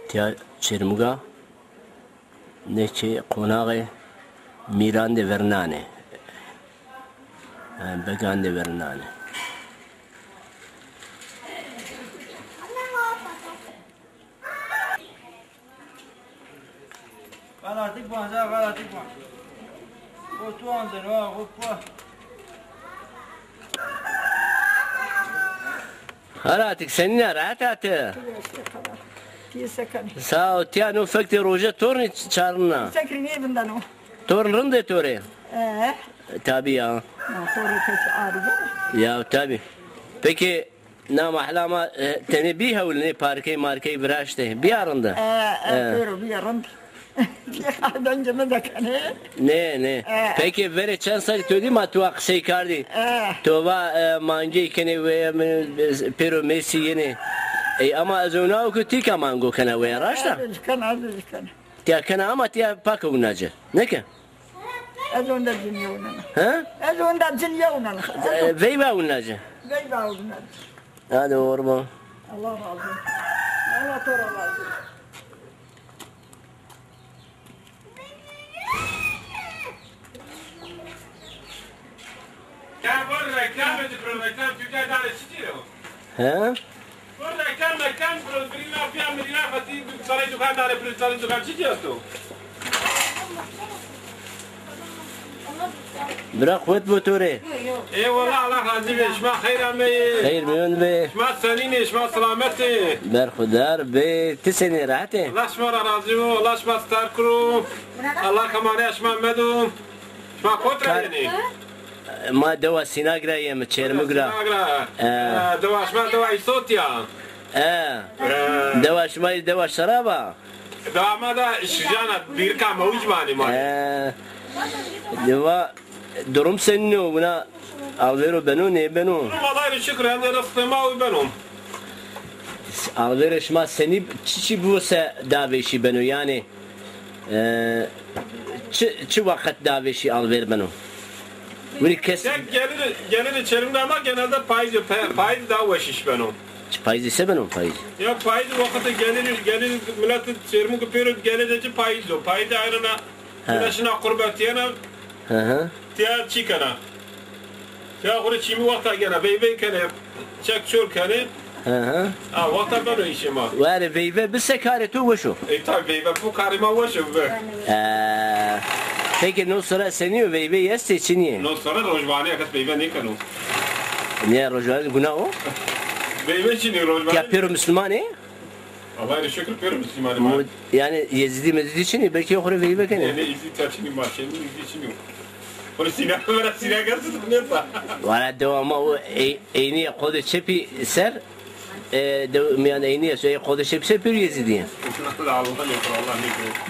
تیا چرمگا نچه قناغ میران ده ورنانه بگان ده ورنانه غلطی بانزه غلطی بان او تو آنزن او پا هراتك سنين راتات ساو تيانو فكتي روجة تورني تشارنا سكرني بندانو تورن رندي توري تابي يا توري كيف عارضة يا تابي بكي نام احلاما تني بيها ولا باركي ماركي براشته بيارنده بيارند دنج مدكنه نه peki vere çan sari todi ma tu akşay kardi tova mangi kene ve pero messi yene ama azona o kutika mango kana ve rashta كان tia kana ama tia pakunaje neke أزون دا جنيونا ha أزون دا جنيونا veyva unaje بيباونا hadi orma الله razı الله ترى razı كان برا reklam ediyor reklam Türkiye'de çıkıyor. ha Burada reklam birine fiyat birine fatih saray dükkanları saray dükkan çıkıyor. bırak kuvvet bu tore Eyvallah Allah razı olsun. İşma hayır ama. hayır milyon be İşma senin işma selameti. berkhudar be tiseni rahate Allah şma razı olsun. Allah şma star kuru. Allah kamane işma medum. İşma kotra yani. ما دوا سيناغرا يم تشيرمغرا دوا شما دوا صوتيا دوا شماي دوا شرابا دوا ما da şijana bir kam ucmani ma دوا durum senin buna alvero benu ne benu vallahi şükür ende rastma benum alvero şma seni çi bu se daveşi benu yani çi vakit daveşi alver benu Veri kes gelir içerimde ama genelde faiz daha vaşiş benum faiz ise benu faiz ya faiz vakti gelir milletin çerimi kupero gelir faiz o faiz ayrına yaşına kurbatiyana tiya çikana tiya kuru çimi vakta gene bey kene çek çol kene vakta benu işim var Veri veyve bir sekaretu vaşu tabi beybe bu karima vaşu Peki no sıra seni veyve yeste için niye? No sonra rojvani akas beybe ne kanu? Niye rojvani günah o? Beybe için rojvani. Ya pero Müslümani? Allah'a şükür pero Müslümani. Yani Yezidi Mezidi için belki yok veyve kene. Yani izi taçını başını izi için yok. Onu sine gazı neyse. Valla devamı o eyni kodu çepi ser yani eyni söyle kodu çepi ser bir Yezidiye. Allah ne kadar.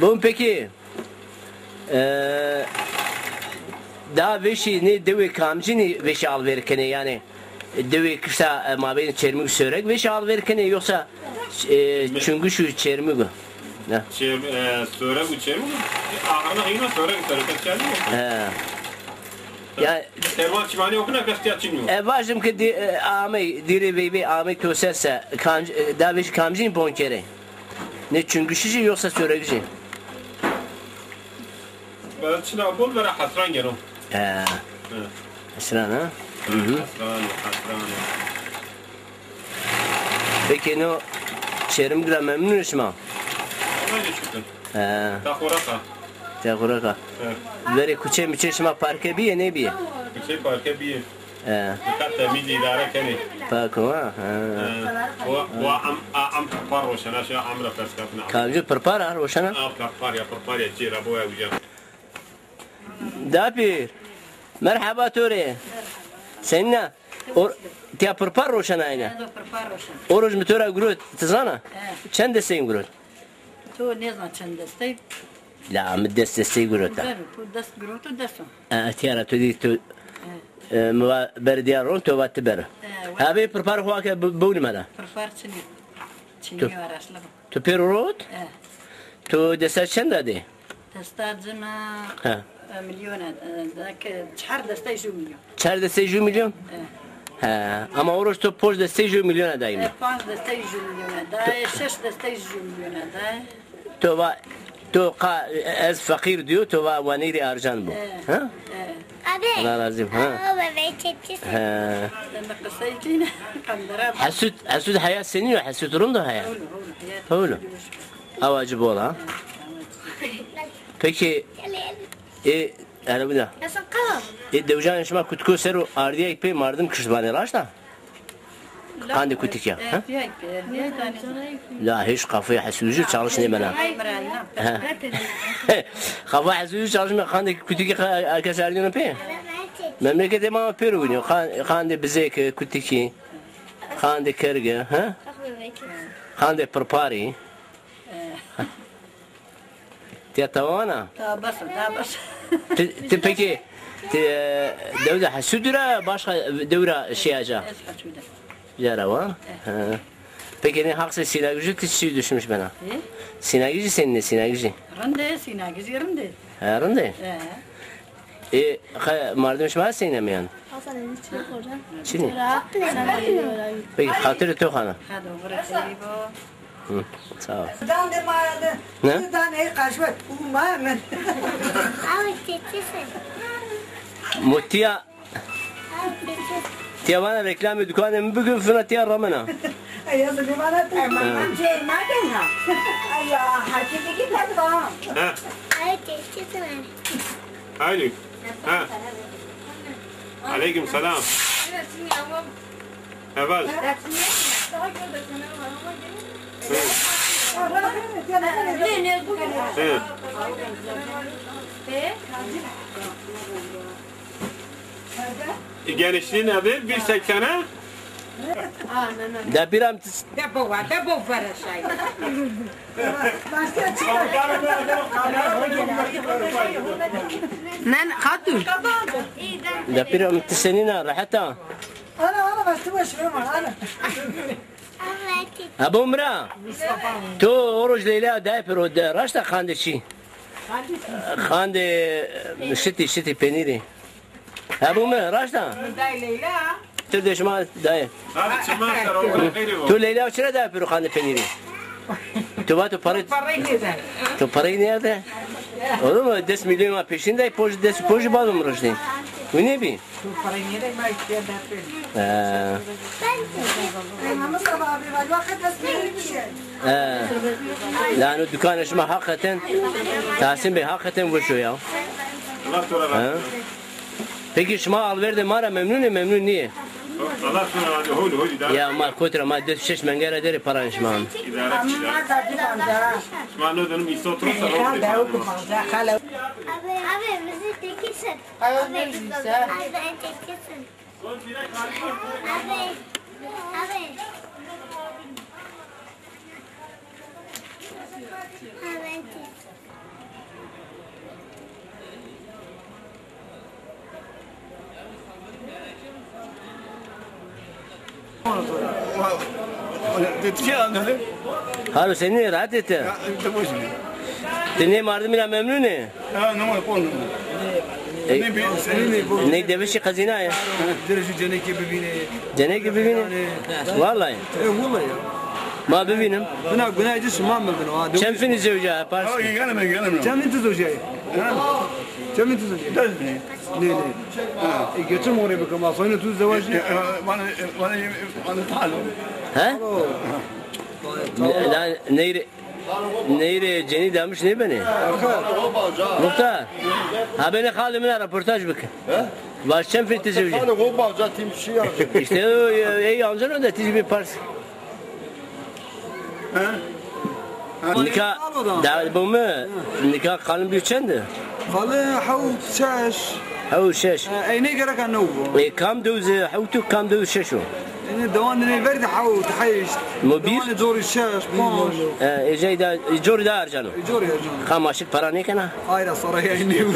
Bunun peki daha veşi ne devi kamcini veşi al verkene yani devi kısa mabeyni çermik sörek veşi al verkene yoksa çünkü şu çermik ne? Sörek bu çermik ağırına yine sörek sörek çermik. Ya Terman çimani okuna kastya çinyo. Vajım ki amey diri beybe amey köselse daha veşi kamcini bonkere. Ne çünkü şişi yoksa sörekçi. Ben şimdi abul vera hasran geliyorum. Hasran ha? Hasran. Peki no çerimgila memnunuz mu? Allah'a şükür. Tahuraka. Tahuraka. Veri kuçe miçe şma parke biye ne biye? Kuçe parke biye. Dikkat temiz idare kene. Parko ha. O am par roşana şu amra perskafna. Kalcı prepara roşana? Par ya çira boya uca. Dapir. Merhaba Ture. Seninle تیا پرپر روشن اینه. اوروج متورا گرود تزانا؟ چند دستی گرود؟ تو نیزنا چند دستی؟ لا من دستی گرود تا. تو دست گرود تو دستم. تیارا تو دی تو بردیار رون تو وقت بره. هاوی پرپر هوا که بونی مالا. پرپر چنی؟ چنی وارشلم. تو پر رود؟ تو دسته چند دادی؟ دسته جنا میلیون. دک چهار دسته 1 میلیون. 4 دسته 1 میلیون؟ Ama oruç to poş desteği 1 milyon dayım. 5 deste 100 milyona da, 6 deste 100 milyona da. تو va تو az fakir diyor to va vaniri arjan bu. Ha? Abi. Allah razı olsun. Ha. Baba ben çekeceğim. Ha. Ben kısaytine kandara. Hasut hayat senin ya hasut rundu hayat. Öyle. Avacı bol ha. Peki yani bir de. Nasıl kalın? Devcan şuma kutku seru ardiye ipi mardım kışbane raşta. Kandi kutik ya. Ha? La hiç kafaya hasucu çalışmıyor bana. Kafa hasucu çalışmıyor. Kandi kutik arkadaşlarına pe. Memlekete mama peru günü. Kandi bize kutiki. Kandi kerge. Ha? Kandi prepari. Tiyatavana. Tabas. Peki devre hasudura başka devre şey aca. Yara var. Peki ne haksa sinagücü kişi düşmüş bana. Sinagücü senin ne sinagücü? Rende sinagücü rende. Ha rende. Mardım şuma senin mi yani? Hasan'ın içine koyacağım. Çini. Peki Hatırı tokhana. Hadi bırak bu. Sağ ol. Dan de mağarada. Ne? Dan el kaçmak. Umman. Abi çekeceğim. Mutiya Abi çekeceğim. tiyavana reklam dükkanı bugün fına tiya ramana. Yazı bir bana tamam. Şey madem ha. Allah hakiki gider tamam. Ha. Abi çekeceğim. Haydi. Ha. Aleyküm selam. Evet. Genişliği nedir? 1.80'e? Da biram Da bu farasay. Başka çıkar. Nan hatu. da biram tisenina rahata. Ana bastı başına ana. Abi çekeceğim. Abu Mra. To oruç Leyla da pero da raşta khande çi. Khande şiti peniri. Abu Mra raşta. Leyla. Tür şuma dayı. Hadi çıkmazlar oğlum. To Leyla çire da pero khande peniri. To va to parit. Parayı ne der? To parayı nerede? Olur mu? 10 milyon peşinde poji balım roşti. Bu ne bi? Parayı ne der? Ben istedim. Ama sabah abi var. Vakit asmıyor. Yani dükkan şuma hakikaten Tahsin Bey hakikaten bu şu ya. Allah sonra. Peki şuma alverdi mara memnun niye? Allah sonra hadi hadi. Ya mal kotra mal 4-5 mengere deri para şuma. İdare edeceğiz. Şuma ne dedim? İşte oturursa olur. Abi bizi çekilsin. Abi çekilsin. Abi. Abi. Haru seni rahat etti. Seni mardımıyla memnun ne? Ne devişi kazina ya? Cennet gibi bine. Vallahi. Ma bebinim. Buna günahcı şumam mı bunu? Çem fini zevca yapar. Çem ne tuzu şey? Çem ne tuzu şey? Ne? Geçim oraya bakalım. Afayını tuz zavaj. Bana taalo. Ha? Lan neyre ceni demiş ne beni? Muhtar. Ha beni halimine röportaj bak. Baş çem fini zevca. İşte o iyi ancan da tizi bir pars. Nikah davet bu mu? Nikah kalın bir çendi. Kalı havut şaş. Havut şaş. Ne gerek anne Kam doz havutu kam doz şaşo. Ne devan ne verdi havut hayış. Mobir. Zor şaş. Eceyda jori da arcanı. Zor ya. Kamaşık para ne kana? Hayır saraya iniyor.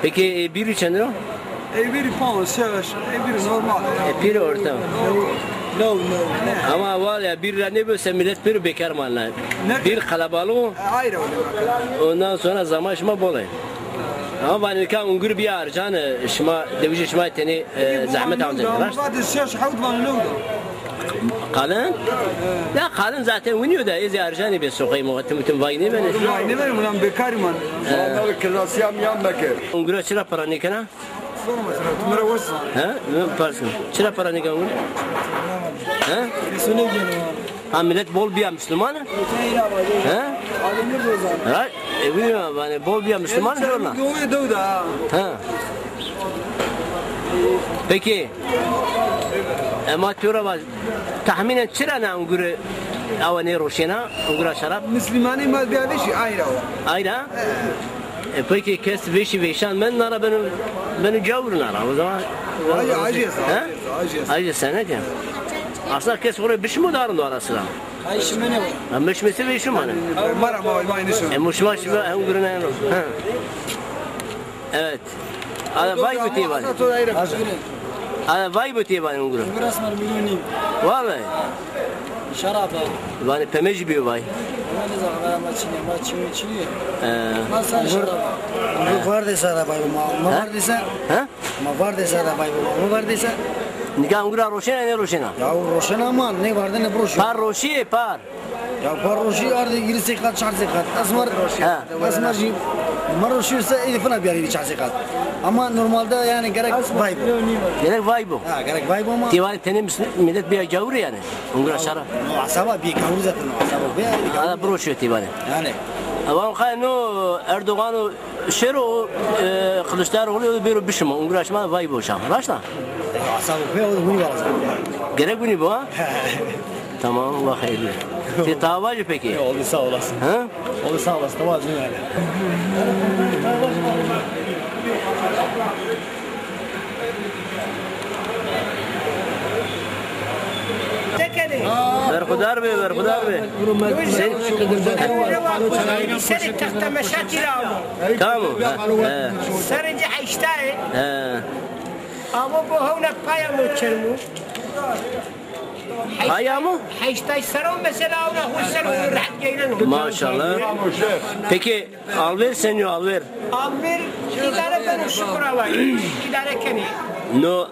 Peki bir çendi o? Biri pound şaş. Biri normal. Bir orta. No. Ama var ya bir ne böyle millet bir bekar mallar. Bir kalabalık Hayır öyle. ondan sonra zamaşma bolay. ama bana kan ungur bir arcan şma devji şma teni zahmet amca raş بعد الشاش حوت بان لودا قالن لا قالن zaten oynuyor da ez arcanı bir sokayım muhatim vayne beni ne var ulan bekar man Onlar klasiyam yan bekir. ungur çıra para ne kana sonra mesela tümere varsa ha ne parsın çıra para ne kana ha sene geliyor ha millet bol bir Müslüman ha adamlar da zaten ha bilmiyorum bana bol bir Müslüman diyorlar doğuya doğuda ha peki ama tura var tahminen çirana unguru avani roşena ungura şarap Müslümani mal bir adeşi ayrı o ayda peki kes veşi veşan ben nara beni gavurun ara o zaman aciz aciz sen ne diyorsun aslında kes oraya bir şey mi darın arasına ay şimdi ne var ama müşmesi veşi mi mara ma aynı şey müşmesi unguru ne ha evet ada vay biti var ada vay biti var unguru Biraz var milyoni vallahi şarap bana pemeci bir vay ne zaman maçını nasıl şarap bu var desa da bay bu var desa ha ma var desa da bay bu var desa nikah ungura roşena ne roşena ya roşena ama ne vardı ne broşu par roşi par ya par roşi ardı 20 sekat 4 sekat asmar asmar ji maroşu ise iyi falan bir yeri 4 sekat ama normalde yani gerek bay bu gerek vay bu ha gerek bay bu ama Tivari tenim millet bir gavur yani ungura şarap asaba bir gavur zaten asaba bir ada broşu tivari yani ama kayno Erdoğan şero Kılıçdaroğlu bir bişim ungura şma vay bu şam başla asaba bir o bunu var gerek bunu bu ha tamam Allah hayırlı Ti tavacı peki oldu sağ olasın ha oldu sağ olasın tamam yani Berkudar be sen سر تحت مشاكل tamam سرنج حيشتاي ha أبو بهونا بايا موتشلمو Haya mı? حيشتاي سرون مثلا أنا هو سرون راح جيلنا Maşallah. Peki alver senyo alver. أمير إدارة بنو شكر الله إدارة كني No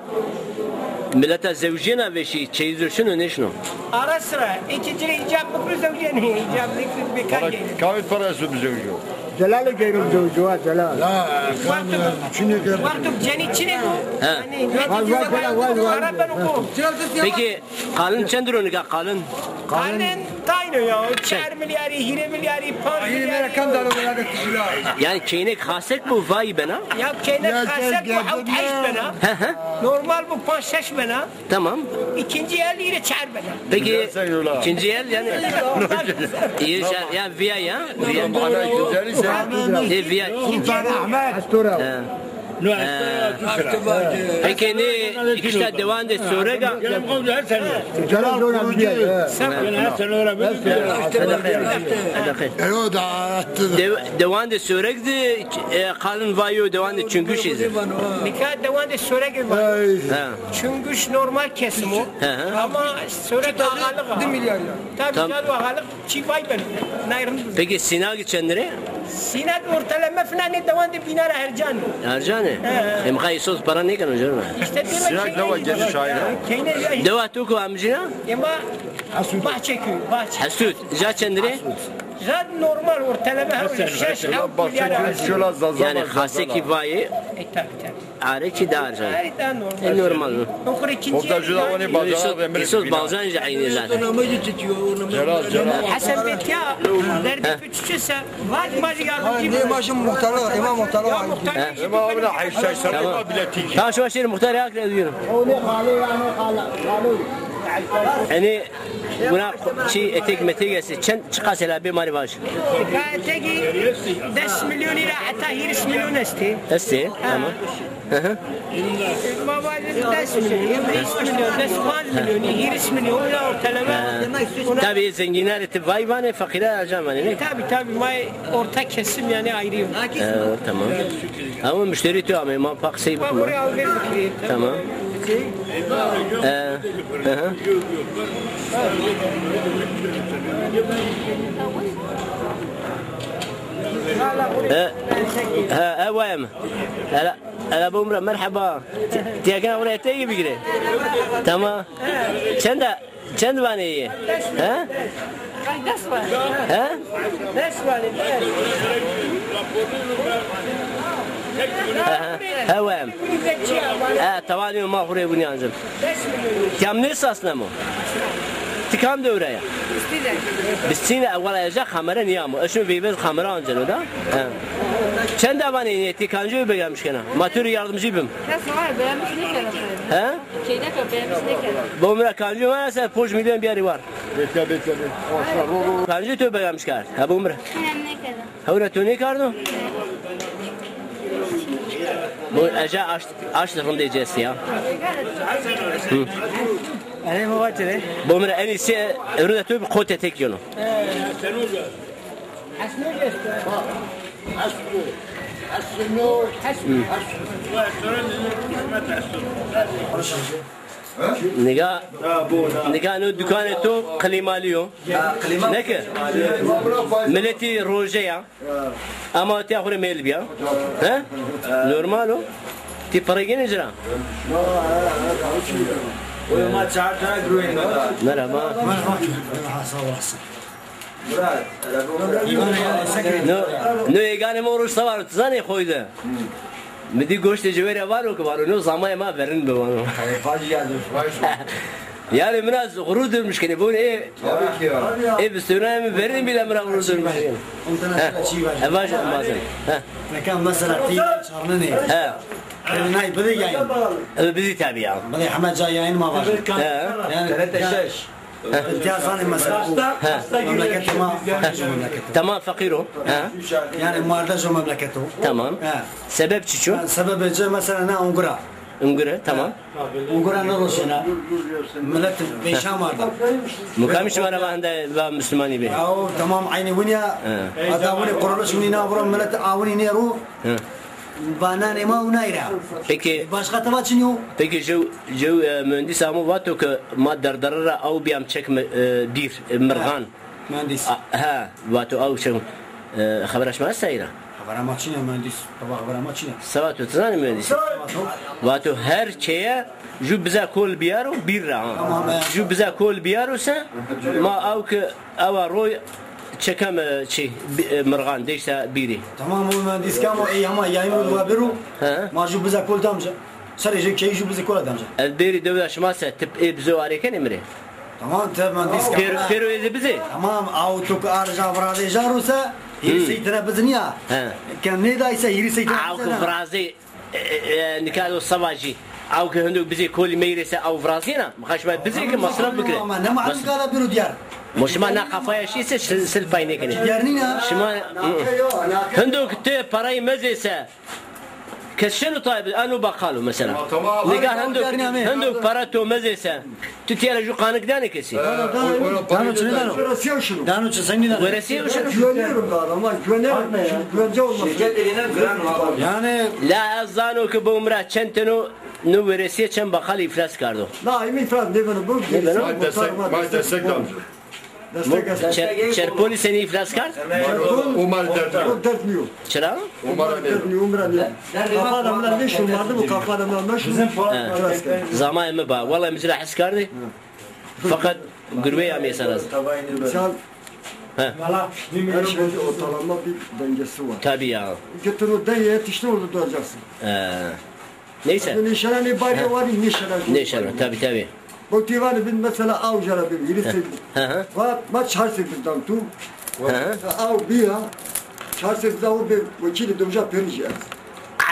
millete zevcina ve şey çeyizdir şunu ne şunu? ara sıra ikinci icap bu zevciyen hi icap bekar geliyor. Kavit parası bize yok. Celal geliyor Joa Celal Vakti ceni içine bu. Ha. Yani ara ben oku. Peki kalın çendir onu ka kalın. Kanen tayno ya. 4 milyarı, 20 milyarı, 5 milyarı. Yani keynek hasek bu vay bana. Ya keynek hasek bu havt haş bana. Normal bu 5-6 bana. Tamam. İkinci el yine 4 bana. Peki ikinci el yani iyi ya via ya. Via. Via. Peki ne işte devam et sonra Celal Joa devam et sürekli kalın vayo devam et çünkü şey. Nikah devam et sürekli. Çünkü normal kesim o. Ama sürekli ağalık. 1 milyar ya. Tabii canım ağalık çivay ben. Peki Sina geçenlere? Sinat ortalama falan ne devam et binar hercan. Hercan. Hem kayıtsız para ne kadar hocam? İşte Sinak deva geri şair. Deva tuku amcina? Ama bahçe köyü, bahçe. Hasut. Zaçendire? Zat normal ortalama 6 yani haseki vayi areki darcan. Normal. Okur ikinci. Yusuf Balcan aynı zaten. Hasan Betya derdi küçükse var yardımcı. Ne başım muhtarı, imam muhtarı. Ama abla hayşay sana bileti. Tamam şu şey muhtar yak ne diyorum? Yani buna şey etek metek gelse çen çıkasela bir mari baş. Tegi 10 milyon lira hatta 20 milyon esti. Esti tamam. Baba 10 milyon, 20 milyon, 5 milyon, 20 milyon ortalama. Tabii zenginler eti vay vane fakirler harcam hani. Tabii may orta kesim yani ayrıyım. Tamam. Ama müşteri tu ama ma paksay bu. Tamam. ها اوام هلا بومرا مرحبا تيجينا ولا تيجي بيجري تمام چند وانه ها ها اوام توالي ما خوري بني انزل كم نص اصلا مو تكام دوره بسينا اول اجا خمره نيامو اشو بيبز خمره انزل ده چند وانه تيكانجو بگمش کنه ما تو yardımcı bim ha بومرا kanju var ise 5 milyon bir yeri var kanju to begamş kar ha bومرا هورا تو ne kardo bu aja açtırım diyeceğiz ya أنا ما بقتله بومرا en iyisi orada to bir kote tek yolu نگاه نو دکان تو قلیمالیو نکه ملتی روزه یا اما تی آخر میل بیا ها نورمالو تی پرگی نجرا ما چهار تا گروه مرحبا نو یگانه موروش سوار تزانی خویده مدی گوشت جوری وارو که وارو نو زمای ما برن بوانو yani biraz gurur duymuş ki bu ne bistürüne verin bile biraz gurur duymuş ki evet bazen كان مثلا في شهرنا نه هاي بدي جايين bizi tabii ya بدي حمد جايين ما بعرف يعني 3 امتياز ثاني مثلا مملكته ما مملكته tamam fakiro يعني ماردة جو مملكته tamam sebep çiço سبب جو مثلا أنا أنقرا Ungure tamam أنقرا نروشنا ملت بيشام ماردة mukamiş var ama ve Müslümani be أو تمام عيني ونيا هذا وني قرلش وني نابرا ملت أوني نيرو بانان ما ونايرا peki başka tabaçınyo peki جو mühendis ama vato ki ma dardarara au biyam çek bir مرغان مهندس ها واتو او شو خبرش ما سايره خبر ما چینه مهندس بابا خبر ما چینه سواتو تزاني mühendis واتو her şeye جو bize kol biyaro bir ra جو bize kol biyaro se ma au ki ava roy çekem şey مرغان değse biri tamam o mühendis kamo iyi ama yayın oldu biru ma ju bize kol damca sadece şey ju bize kol damca البيري دولة شماسة تبقى بزو عليك نمري tamam te mühendis kamo بيرو إذا بزي tamam autuk arja vrade jarusa hirsi tane bizniya kan ne da ise hirsi tane أو كفرازي نكادو الصواجي أو كهندوك بزي كل ميرسة أو فرازينا مخاش ما بزي كمصرف بكرة ama ne mahal kala biru diyar مش ما نقفايا شيء سلفايني كني diyarnina شما هندوك تي براي مزيسة كشنو طيب أنا بقاله مثلا لقى هندوك براتو مزيسة تتيار جو قانك داني كسي dano çene dano dano çene dano ورسيه وش güveniyorum da ama güvence olmaz. Şirket eline güven var. yani لا أظنه كبومرا چنتنو نو ورسيه چن بخال إفلاس كردو La emin falan ne bana bu? Destek چر پلیسنی إفلاس کرد Umar dertmiyor. Dertmiyor. چرا Dertmiyor Umar ne? Kafa adamlar ne şun vardı bu kafa adamlar şun. زمان ما با والله مثل حس كردي فقط قربي عم يسرز Sen ها her şeyde ortalama bir dengesi var. tabii ya Götür o dengeye yetiştin orada duracaksın. neyse Nişana ne bayrağı var nişana. نشان tabii Bu divani bin mesela av jarabi yürü sevdim. Ve maç har sevdim tu. Av bir ha. Har sevdim av bir vakili dövüşe perişan.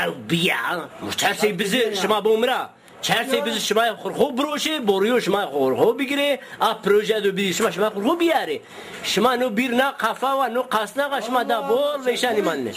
او بیا چرسی bizi شما بومرا چرسی bizi شما خورخو بروشه بوریو شما خورخو بگیره ا پروژه دو بی شما خورخو بیاره شما نو بیر نه قفا و نو قاسنا شما دا بول نشانی منه